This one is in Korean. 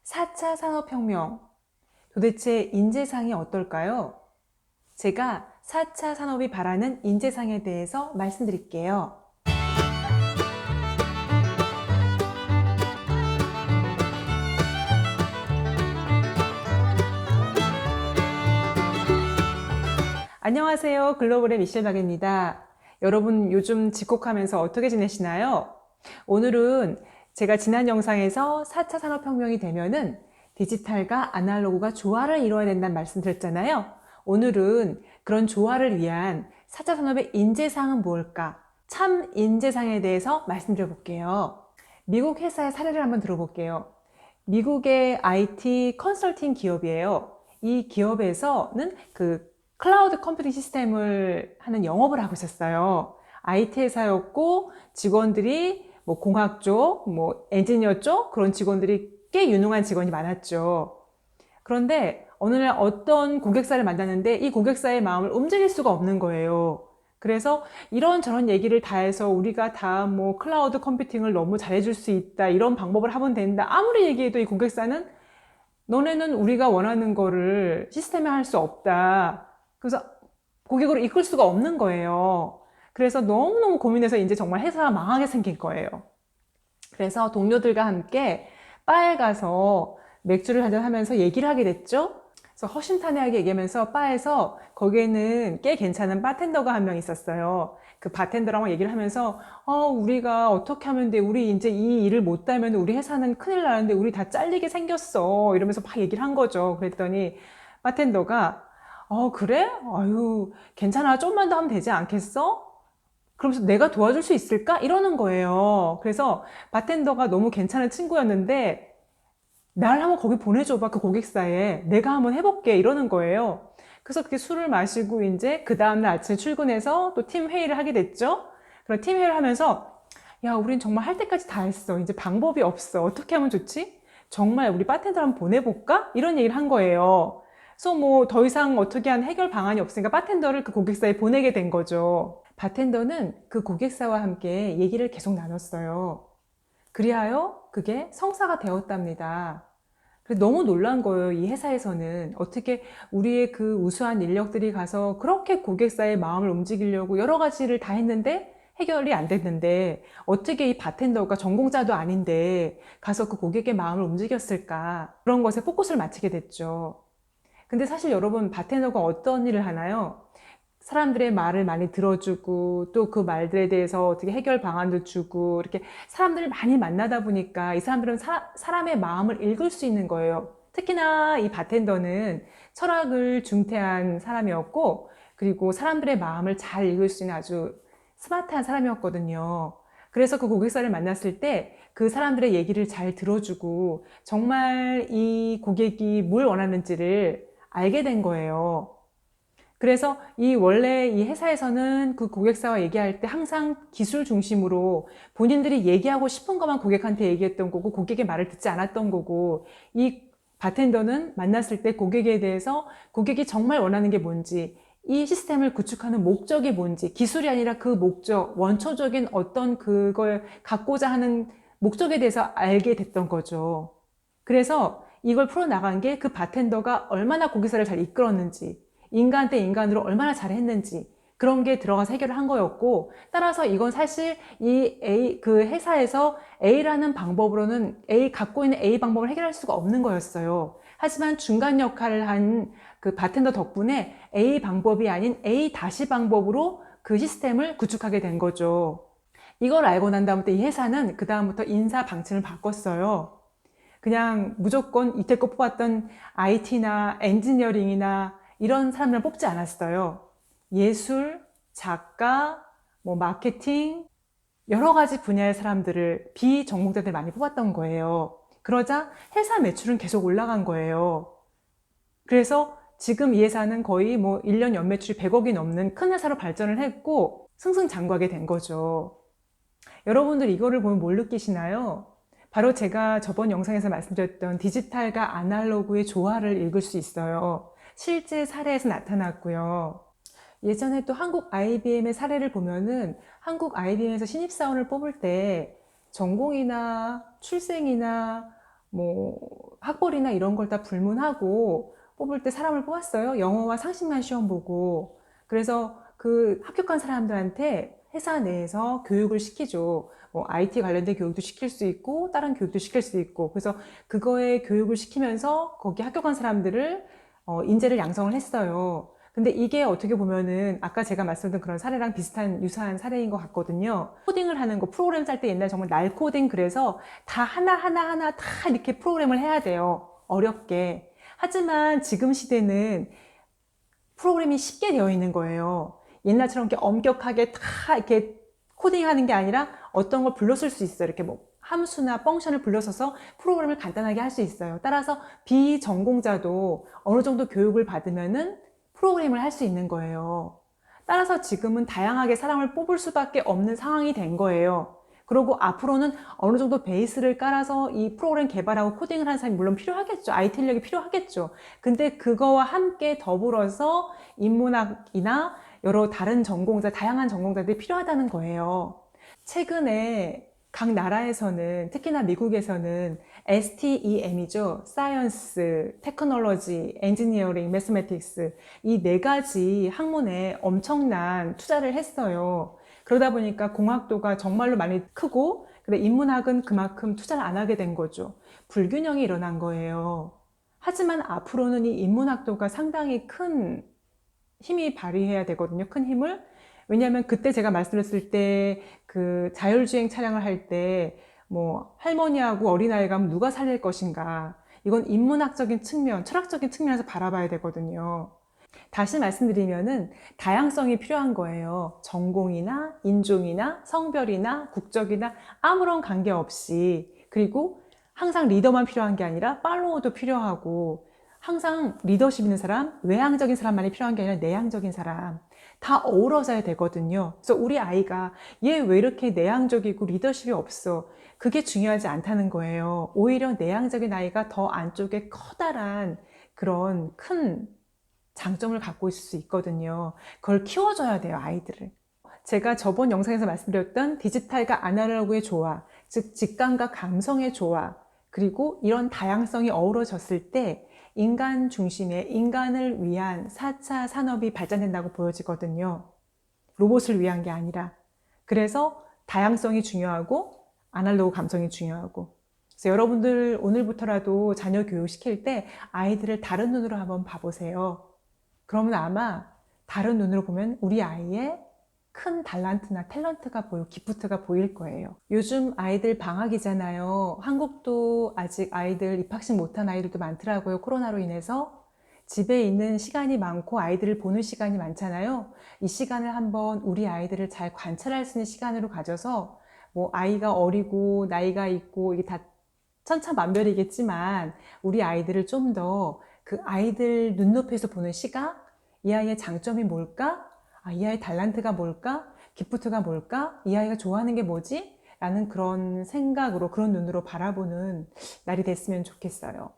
4차 산업혁명, 도대체 인재상이 어떨까요? 제가 4차 산업이 바라는 인재상에 대해서 말씀드릴게요. 안녕하세요. 글로벌의 미셸 박입니다. 여러분 요즘 집콕하면서 어떻게 지내시나요? 오늘은 제가 지난 영상에서 4차 산업혁명이 되면은 디지털과 아날로그가 조화를 이루어야 된다는 말씀 드렸잖아요. 오늘은 그런 조화를 위한 4차 산업의 인재상은 무엇일까? 참 인재상에 대해서 말씀드려 볼게요. 미국 회사의 사례를 한번 들어볼게요. 미국의 IT 컨설팅 기업이에요. 이 기업에서는 클라우드 컴퓨팅 시스템을 하는 영업을 하고 있었어요. IT 회사였고 직원들이 공학 쪽, 엔지니어 쪽 그런 직원들이 꽤 유능한 직원이 많았죠. 그런데 어느 날 어떤 고객사를 만났는데 이 고객사의 마음을 움직일 수가 없는 거예요. 그래서 이런저런 얘기를 다 해서 우리가 다 클라우드 컴퓨팅을 너무 잘해줄 수 있다, 이런 방법을 하면 된다, 아무리 얘기해도 이 고객사는 너네는 우리가 원하는 거를 시스템에 할 수 없다. 그래서 고객으로 이끌 수가 없는 거예요. 그래서 너무너무 고민해서 이제 정말 회사가 망하게 생긴 거예요. 그래서 동료들과 함께 바에 가서 맥주를 한잔 하면서 얘기를 하게 됐죠. 그래서 허심탄회하게 얘기하면서 바에서 거기에는 꽤 괜찮은 바텐더가 한 명 있었어요. 그 바텐더랑 얘기를 하면서 우리가 어떻게 하면 돼? 우리 이제 이 일을 못 따면 우리 회사는 큰일 나는데 우리 다 잘리게 생겼어. 이러면서 막 얘기를 한 거죠. 그랬더니 바텐더가 그래? 아유, 괜찮아. 좀만 더 하면 되지 않겠어? 그러면서 내가 도와줄 수 있을까? 이러는 거예요. 그래서 바텐더가 너무 괜찮은 친구였는데 날 한번 거기 보내줘봐, 그 고객사에. 내가 한번 해볼게. 이러는 거예요. 그래서 그렇게 술을 마시고 이제 그 다음날 아침에 출근해서 또 팀 회의를 하게 됐죠. 그런 팀 회의를 하면서 야, 우린 정말 할 때까지 다 했어. 이제 방법이 없어. 어떻게 하면 좋지? 정말 우리 바텐더 한번 보내볼까? 이런 얘기를 한 거예요. 그래서 더 이상 어떻게 한 해결 방안이 없으니까 바텐더를 그 고객사에 보내게 된 거죠. 바텐더는 그 고객사와 함께 얘기를 계속 나눴어요. 그리하여 그게 성사가 되었답니다. 그래서 너무 놀란 거예요. 이 회사에서는 어떻게 우리의 그 우수한 인력들이 가서 그렇게 고객사의 마음을 움직이려고 여러 가지를 다 했는데 해결이 안 됐는데 어떻게 이 바텐더가 전공자도 아닌데 가서 그 고객의 마음을 움직였을까? 그런 것에 포커스를 맞추게 됐죠. 근데 사실 여러분, 바텐더가 어떤 일을 하나요? 사람들의 말을 많이 들어주고 또 그 말들에 대해서 어떻게 해결 방안도 주고 이렇게 사람들을 많이 만나다 보니까 이 사람들은 사람의 마음을 읽을 수 있는 거예요. 특히나 이 바텐더는 철학을 중퇴한 사람이었고 그리고 사람들의 마음을 잘 읽을 수 있는 아주 스마트한 사람이었거든요. 그래서 그 고객사를 만났을 때 그 사람들의 얘기를 잘 들어주고 정말 이 고객이 뭘 원하는지를 알게 된 거예요. 그래서 원래 이 회사에서는 그 고객사와 얘기할 때 항상 기술 중심으로 본인들이 얘기하고 싶은 것만 고객한테 얘기했던 거고 고객의 말을 듣지 않았던 거고, 이 바텐더는 만났을 때 고객에 대해서 고객이 정말 원하는 게 뭔지, 이 시스템을 구축하는 목적이 뭔지, 기술이 아니라 그 목적, 원초적인 어떤 그걸 갖고자 하는 목적에 대해서 알게 됐던 거죠. 그래서 이걸 풀어나간 게 그 바텐더가 얼마나 고객사를 잘 이끌었는지, 인간 대 인간으로 얼마나 잘했는지, 그런 게 들어가서 해결을 한 거였고, 따라서 이건 사실 그 회사에서 A라는 방법으로는 갖고 있는 A 방법을 해결할 수가 없는 거였어요. 하지만 중간 역할을 한 그 바텐더 덕분에 A 방법이 아닌 A 다시 방법으로 그 시스템을 구축하게 된 거죠. 이걸 알고 난 다음부터 이 회사는 그 다음부터 인사 방침을 바꿨어요. 그냥 무조건 이때껏 뽑았던 IT나 엔지니어링이나 이런 사람들을 뽑지 않았어요. 예술, 작가, 마케팅, 여러 가지 분야의 사람들을, 비전공자들 많이 뽑았던 거예요. 그러자 회사 매출은 계속 올라간 거예요. 그래서 지금 이 회사는 거의 1년 연매출이 100억이 넘는 큰 회사로 발전을 했고 승승장구하게 된 거죠. 여러분들 이거를 보면 뭘 느끼시나요? 바로 제가 저번 영상에서 말씀드렸던 디지털과 아날로그의 조화를 읽을 수 있어요. 실제 사례에서 나타났고요. 예전에 또 한국 IBM의 사례를 보면은 한국 IBM에서 신입사원을 뽑을 때 전공이나 출생이나 뭐 학벌이나 이런 걸 다 불문하고 뽑을 때 사람을 뽑았어요. 영어와 상식만 시험 보고. 그래서 그 합격한 사람들한테 회사 내에서 교육을 시키죠. 뭐 IT 관련된 교육도 시킬 수 있고 다른 교육도 시킬 수 있고. 그래서 그거에 교육을 시키면서 거기 합격한 사람들을 인재를 양성을 했어요. 근데 이게 어떻게 보면은 아까 제가 말씀드린 그런 사례랑 비슷한 유사한 사례인 것 같거든요. 코딩을 하는 거, 프로그램 짤 때 옛날 정말 날코딩, 그래서 다 하나하나 다 이렇게 프로그램을 해야 돼요. 어렵게. 하지만 지금 시대는 프로그램이 쉽게 되어 있는 거예요. 옛날처럼 이렇게 엄격하게 다 이렇게 코딩하는 게 아니라 어떤 걸 불러쓸 수 있어요. 이렇게 뭐 함수나 펑션을 불러서서 프로그램을 간단하게 할 수 있어요. 따라서 비전공자도 어느 정도 교육을 받으면은 프로그램을 할 수 있는 거예요. 따라서 지금은 다양하게 사람을 뽑을 수밖에 없는 상황이 된 거예요. 그리고 앞으로는 어느 정도 베이스를 깔아서 이 프로그램 개발하고 코딩을 하는 사람이 물론 필요하겠죠. IT 인력이 필요하겠죠. 근데 그거와 함께 더불어서 인문학이나 여러 다른 전공자, 다양한 전공자들이 필요하다는 거예요. 최근에 각 나라에서는, 특히나 미국에서는 STEM이죠. 사이언스, 테크놀로지, 엔지니어링, 매스매틱스, 이 네 가지 학문에 엄청난 투자를 했어요. 그러다 보니까 공학도가 정말로 많이 크고, 근데 인문학은 그만큼 투자를 안 하게 된 거죠. 불균형이 일어난 거예요. 하지만 앞으로는 이 인문학도가 상당히 큰 힘이 발휘해야 되거든요. 큰 힘을. 왜냐하면 그때 제가 말씀드렸을 때 그 자율주행 차량을 할 때 뭐 할머니하고 어린아이가 하면 누가 살릴 것인가. 이건 인문학적인 측면, 철학적인 측면에서 바라봐야 되거든요. 다시 말씀드리면은 다양성이 필요한 거예요. 전공이나 인종이나 성별이나 국적이나 아무런 관계없이. 그리고 항상 리더만 필요한 게 아니라 팔로워도 필요하고, 항상 리더십 있는 사람, 외향적인 사람만이 필요한 게 아니라 내향적인 사람, 다 어우러져야 되거든요. 그래서 우리 아이가 얘 왜 이렇게 내향적이고 리더십이 없어? 그게 중요하지 않다는 거예요. 오히려 내향적인 아이가 더 안쪽에 커다란 그런 큰 장점을 갖고 있을 수 있거든요. 그걸 키워줘야 돼요, 아이들을. 제가 저번 영상에서 말씀드렸던 디지털과 아날로그의 조화, 즉 직감과 감성의 조화, 그리고 이런 다양성이 어우러졌을 때 인간 중심의 인간을 위한 4차 산업이 발전된다고 보여지거든요. 로봇을 위한 게 아니라. 그래서 다양성이 중요하고 아날로그 감성이 중요하고. 그래서 여러분들 오늘부터라도 자녀 교육시킬 때 아이들을 다른 눈으로 한번 봐보세요. 그러면 아마 다른 눈으로 보면 우리 아이의 큰 달란트나 탤런트가 기프트가 보일 거예요. 요즘 아이들 방학이잖아요. 한국도 아직 아이들 입학식 못한 아이들도 많더라고요. 코로나로 인해서. 집에 있는 시간이 많고 아이들을 보는 시간이 많잖아요. 이 시간을 한번 우리 아이들을 잘 관찰할 수 있는 시간으로 가져서, 뭐 아이가 어리고 나이가 있고 이게 다 천차만별이겠지만 우리 아이들을 좀 더 그 아이들 눈높이에서 보는 시각, 이 아이의 장점이 뭘까? 이 아이의 달란트가 뭘까? 기프트가 뭘까? 이 아이가 좋아하는 게 뭐지? 라는 그런 생각으로, 그런 눈으로 바라보는 날이 됐으면 좋겠어요.